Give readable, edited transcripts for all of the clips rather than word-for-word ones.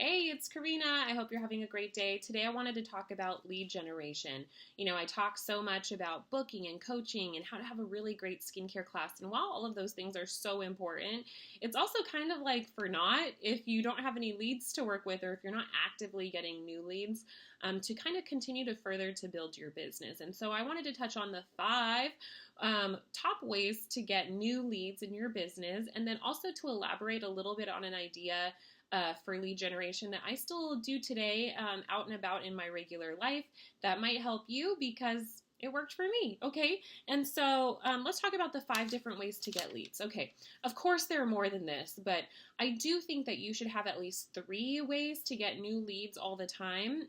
Hey, it's Carina. I hope you're having a great day. Today I wanted to talk about lead generation. I talk so much about booking and coaching and how to have a really great skincare class. And while all of those things are so important, it's also kind of like for naught if you don't have any leads to work with or if you're not actively getting new leads to kind of continue to further to build your business. And so I wanted to touch on the five top ways to get new leads in your business, and then also to elaborate a little bit on an idea for lead generation that I still do today out and about in my regular life that might help you because it worked for me, okay? And so let's talk about the five different ways to get leads. Okay, of course there are more than this, but I do think that you should have at least three ways to get new leads all the time.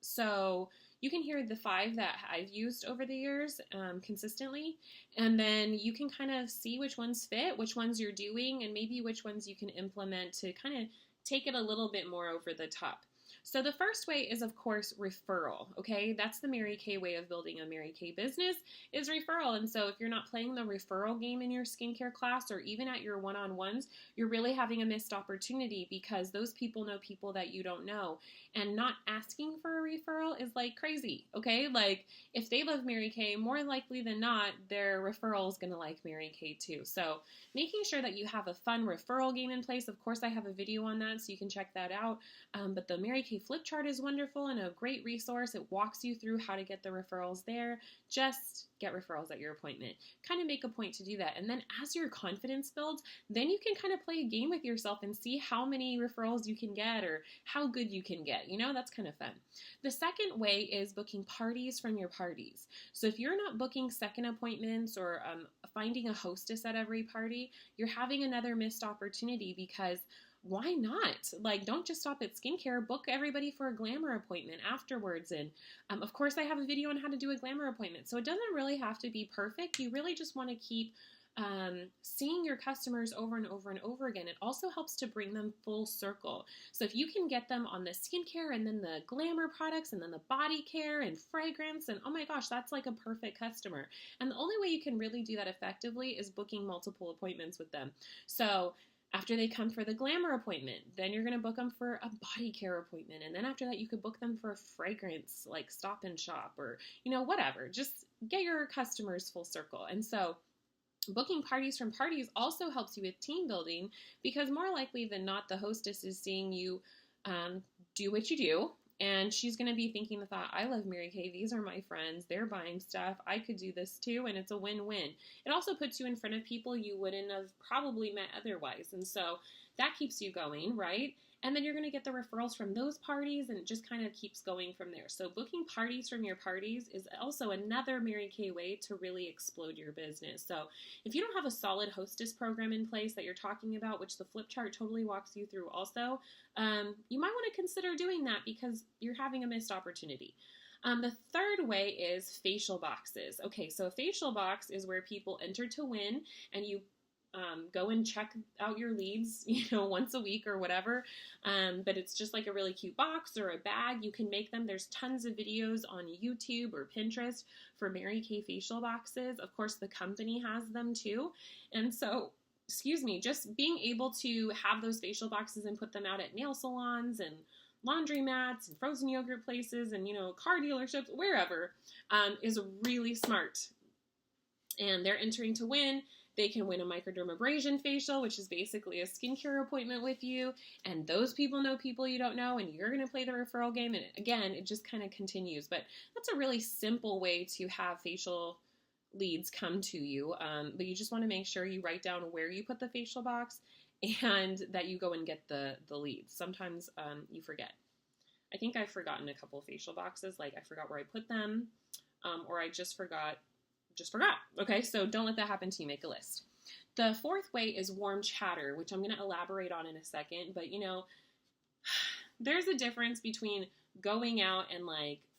So you can hear the five that I've used over the years consistently, and then you can kind of see which ones fit, which ones you're doing, and maybe which ones you can implement to kind of take it a little bit more over the top. So the first way is, of course, referral, okay? That's the Mary Kay way of building a Mary Kay business is referral. And so if you're not playing the referral game in your skincare class or even at your one-on-ones, you're really having a missed opportunity because those people know people that you don't know. And not asking for a referral is like crazy, okay? Like if they love Mary Kay, more likely than not, their referral is going to like Mary Kay too. So making sure that you have a fun referral game in place. Of course, I have a video on that, so you can check that out. But the Mary Kay flip chart is wonderful and a great resource. It walks you through how to get the referrals there. Just get referrals at your appointment. Kind of make a point to do that. And then as your confidence builds, then you can kind of play a game with yourself and see how many referrals you can get or how good you can get. That's kind of fun. The second way is booking parties from your parties. So if you're not booking second appointments or finding a hostess at every party, you're having another missed opportunity because why not? Like, don't just stop at skincare. Book everybody for a glamour appointment afterwards. And of course, I have a video on how to do a glamour appointment. So it doesn't really have to be perfect. You really just want to keep seeing your customers over and over and over again. It also helps to bring them full circle. So if you can get them on the skincare and then the glamour products and then the body care and fragrance, and oh my gosh, that's like a perfect customer. And the only way you can really do that effectively is booking multiple appointments with them. So after they come for the glamour appointment, then you're going to book them for a body care appointment. And then after that, you could book them for a fragrance, like Stop and Shop or, whatever. Just get your customers full circle. And so booking parties from parties also helps you with team building because more likely than not, the hostess is seeing you do what you do. And she's going to be thinking the thought, I love Mary Kay. These are my friends. They're buying stuff. I could do this too. And it's a win-win. It also puts you in front of people you wouldn't have probably met otherwise. And so that keeps you going, right? And then you're going to get the referrals from those parties and it just kind of keeps going from there. So booking parties from your parties is also another Mary Kay way to really explode your business. So if you don't have a solid hostess program in place that you're talking about, which the flip chart totally walks you through also, you might want to consider doing that because you're having a missed opportunity. The third way is facial boxes. Okay, so a facial box is where people enter to win and you go and check out your leads, once a week or whatever. But it's just like a really cute box or a bag. You can make them. There's tons of videos on YouTube or Pinterest for Mary Kay facial boxes. Of course, the company has them too. And so, just being able to have those facial boxes and put them out at nail salons and laundromats and frozen yogurt places and, car dealerships, wherever, is really smart. And they're entering to win. They can win a microdermabrasion facial, which is basically a skincare appointment with you. And those people know people you don't know, and you're going to play the referral game. And again, it just kind of continues. But that's a really simple way to have facial leads come to you. But you just want to make sure you write down where you put the facial box and that you go and get the leads. Sometimes you forget. I think I've forgotten a couple of facial boxes. Like I forgot where I put them, or I just forgot. Okay, so don't let that happen to you. Make a list. The fourth way is warm chatter, which I'm going to elaborate on in a second. But, there's a difference between going out and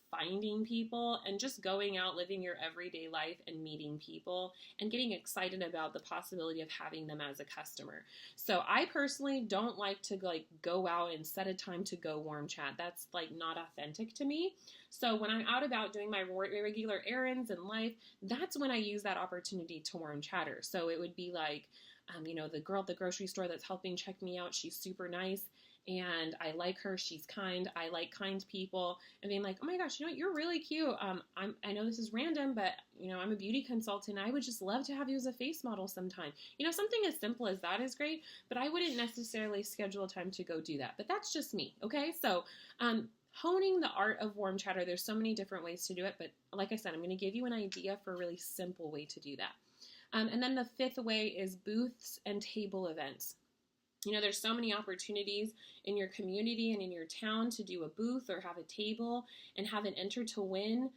finding people and just going out, living your everyday life and meeting people and getting excited about the possibility of having them as a customer. So I personally don't like to go out and set a time to go warm chat. That's not authentic to me. So when I'm out about doing my regular errands in life, that's when I use that opportunity to warm chatter. So it would be the girl at the grocery store that's helping check me out, she's super nice. and I like her. She's kind. I like kind people. And being like, oh my gosh, you know what? You're really cute. I know this is random, but you know, I'm a beauty consultant. I would just love to have you as a face model sometime. You know, something as simple as that is great, but I wouldn't necessarily schedule a time to go do that. But that's just me. Okay. So, honing the art of warm chatter. There's so many different ways to do it, but like I said, I'm going to give you an idea for a really simple way to do that. And then the fifth way is booths and table events. You know, there's so many opportunities in your community and in your town to do a booth or have a table and have an enter to win,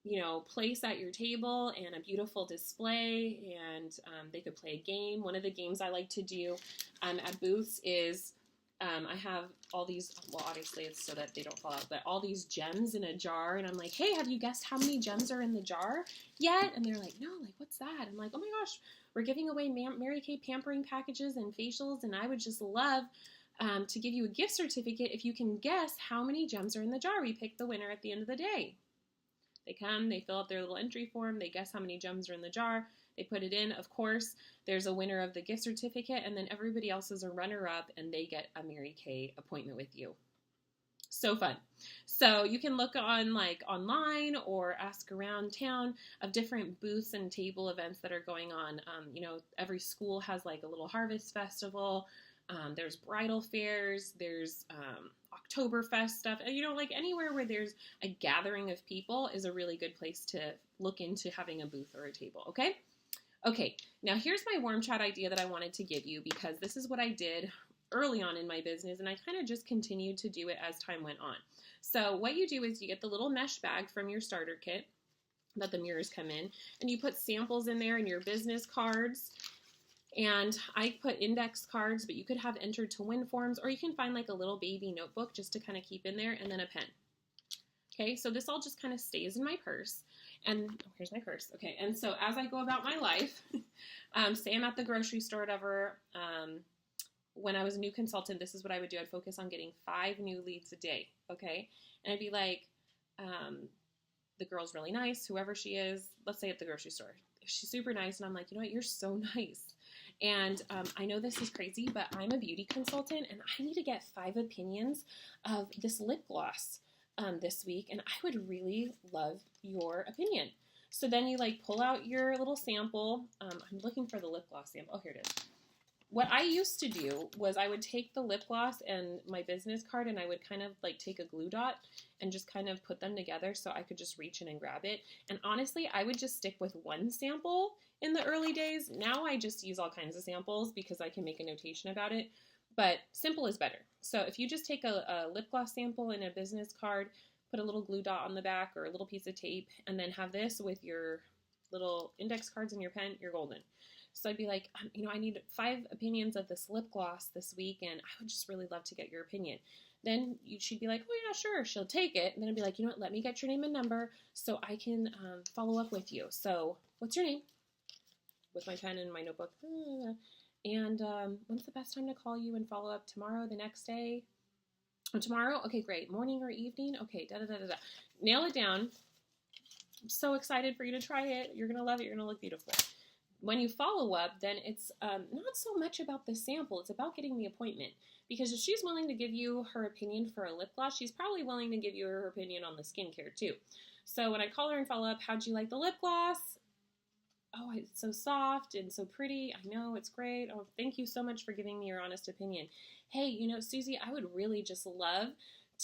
you know, place at your table and a beautiful display, and they could play a game. One of the games I like to do at booths is I have all these, well, obviously it's so that they don't fall out, but all these gems in a jar, and I'm like, hey, have you guessed how many gems are in the jar yet? And they're like, no, like, what's that? I'm like, oh my gosh, we're giving away Mary Kay pampering packages and facials, and I would just love to give you a gift certificate if you can guess how many gems are in the jar. We pick the winner at the end of the day. They come, they fill out their little entry form, they guess how many gems are in the jar, they put it in. Of course, there's a winner of the gift certificate, and then everybody else is a runner-up, and they get a Mary Kay appointment with you. So fun. So you can look on online or ask around town of different booths and table events that are going on. You know, every school has like a little harvest festival. There's bridal fairs. There's Oktoberfest stuff. You know, like anywhere where there's a gathering of people is a really good place to look into having a booth or a table. Okay. Okay. Now here's my warm chat idea that I wanted to give you, because this is what I did early on in my business, and I kind of just continued to do it as time went on. So what you do is you get the little mesh bag from your starter kit that the mirrors come in, and you put samples in there and your business cards. And I put index cards, but you could have entered to win forms, or you can find like a little baby notebook just to kind of keep in there, and then a pen. Okay, so this all just kind of stays in my purse. And oh, here's my purse. Okay, and so as I go about my life, say I'm at the grocery store, whatever, when I was a new consultant, this is what I would do. I'd focus on getting 5 new leads a day, okay? And I'd be like, the girl's really nice, whoever she is, let's say at the grocery store. She's super nice, and I'm like, you know what, you're so nice. And I know this is crazy, but I'm a beauty consultant, and I need to get 5 opinions of this lip gloss this week, and I would really love your opinion. So then you like pull out your little sample. I'm looking for the lip gloss sample. Oh, here it is. What I used to do was I would take the lip gloss and my business card, and I would kind of like take a glue dot and just kind of put them together so I could just reach in and grab it. And honestly, I would just stick with one sample in the early days. Now I just use all kinds of samples because I can make a notation about it, but simple is better. So if you just take a lip gloss sample in a business card, put a little glue dot on the back or a little piece of tape, and then have this with your little index cards and your pen, you're golden. So I'd be like, you know, I need 5 opinions of this lip gloss this week, and I would just really love to get your opinion. Then she'd be like, oh yeah, sure, she'll take it. And then I'd be like, you know what, let me get your name and number so I can follow up with you. So what's your name? With my pen and my notebook. And when's the best time to call you and follow up? Tomorrow, the next day? Oh, tomorrow? Okay, great. Morning or evening? Okay, da-da-da-da-da. Nail it down. I'm so excited for you to try it. You're going to love it. You're going to look beautiful. When you follow up, then it's not so much about the sample. It's about getting the appointment. Because if she's willing to give you her opinion for a lip gloss, she's probably willing to give you her opinion on the skincare too. So when I call her and follow up, how'd you like the lip gloss? Oh, it's so soft and so pretty. I know, it's great. Oh, thank you so much for giving me your honest opinion. Hey, you know, Susie, I would really just love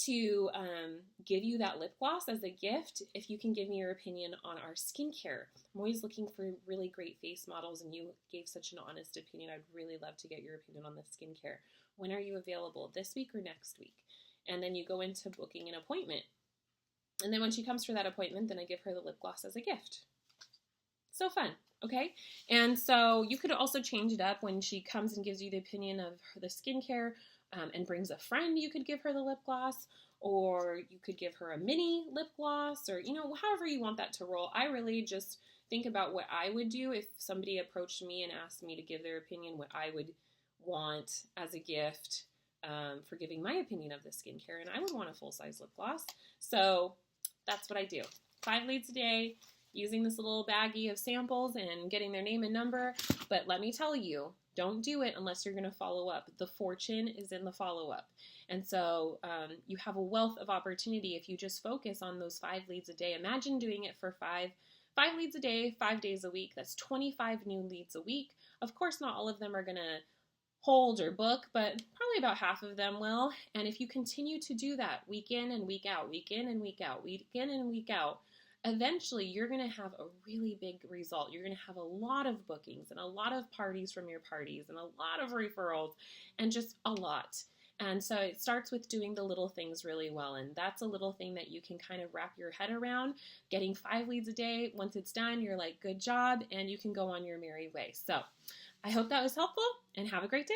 to give you that lip gloss as a gift if you can give me your opinion on our skincare. I'm always looking for really great face models, and you gave such an honest opinion. I'd really love to get your opinion on the skincare. When are you available, this week or next week? And then you go into booking an appointment. And then when she comes for that appointment, then I give her the lip gloss as a gift. So fun, okay? And so you could also change it up when she comes and gives you the opinion of the skincare and brings a friend. You could give her the lip gloss, or you could give her a mini lip gloss, or, you know, however you want that to roll. I really just think about what I would do if somebody approached me and asked me to give their opinion, what I would want as a gift for giving my opinion of the skincare, and I would want a full-size lip gloss. So that's what I do. 5 leads a day, using this little baggie of samples and getting their name and number. But let me tell you, Don't do it unless you're going to follow up. The fortune is in the follow-up. And so you have a wealth of opportunity if you just focus on those 5 leads a day. Imagine doing it for five leads a day, 5 days a week. That's 25 new leads a week. Of course, not all of them are going to hold or book, but probably about half of them will. And if you continue to do that week in and week out, week in and week out, week in and week out, eventually you're going to have a really big result. You're going to have a lot of bookings and a lot of parties from your parties and a lot of referrals and just a lot. And so it starts with doing the little things really well. And that's a little thing that you can kind of wrap your head around. Getting 5 leads a day. Once it's done, you're like, good job. And you can go on your merry way. So I hope that was helpful and have a great day.